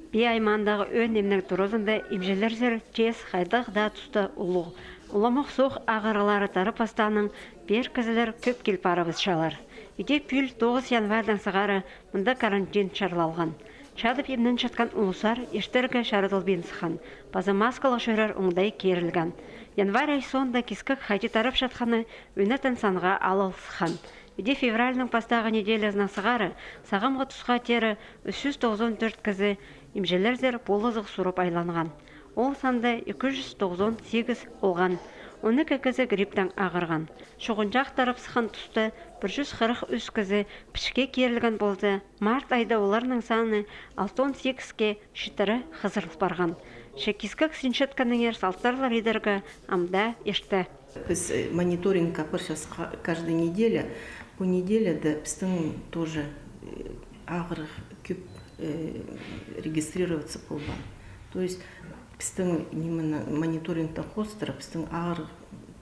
Би аймандағы өн емнің тұрызында имжелерзер тез хайдақ да тұсты ұлу. Уламық соқ ағырылары тарып астаның бер кізілер көп кел парабыз шалар. Иде пүл 9 январдан сығары мұнда карантин шарлалған. Шадып емнен шатқан ұлысар ештерге шарыдыл бен сыхан. Базы маскалы шөрер оңдай керілген. Январь ай сонда кискік хайти тарып шатқаны өнетін санға алыл сыхан. Иде февральның пастағы неделязна сығары сағамғы тұсқа тері 394 кізі имжелерзер болызық сұрып айланған. Ол санды 298 олған. 12 кізі гриптан ағырған. Шоғынжақ тарып сыхан тұсты 143 кізі пішке керілген болды. Март айда оларның саны 618-ке шытыры қызырыл барған. Шекискік сіншеткінің ер салтарлар едергі амда ешті. Біз мониторинг капыр сейчас каждая неделя. По неделе да біздің тоже ағырық көп регистрироваться болған. То есть біздің мониторингтан қостыры біздің ағырық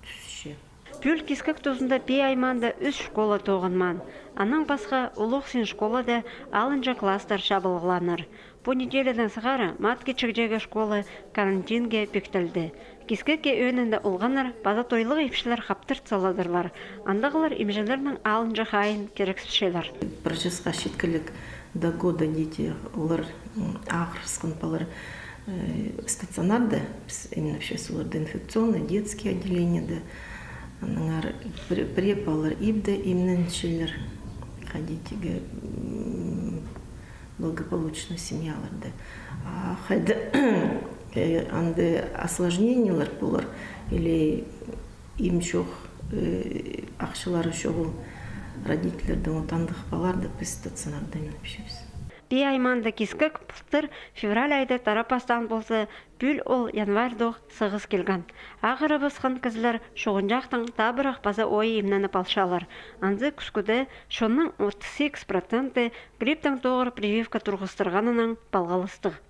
түсіше. Пүл кискік тұзында пей айманда 3 школа тоғынман. Аның басқа ұлық сен школада алынжа кластар шабылғыланыр. По неделеден сығары маткичігдегі школы карантинге бектілді. Кискіке өнінде ұлғаныр база тойлық епшілер қаптырт саладырлар. Андағылар имжелерінің алынжа қайын керексішелер. Процессқа шеткілік до года дети олар ағырысқын балар стационарда, именно сейчас оларды инфекционный, детские отделения, препалар ибде имненшілер ходитеге благополучно семьяларды. Хайды анды осложнениялар болар или им шоқ ақшылары шоғыл родителердің отандық баларды біз стационарда емнепшеміз. Би айманда кискік пұлтыр февраль айды тарапастан болсы, бүл ол январьдоқ сығыз келген. Ағыры бұсқан кізілер шоғынжақтың табырақ база ойы емнені палшалар. Анзы күскуді шонның 38% гриптің тоғыр прививка тұрғыстырғанының балғалыстық.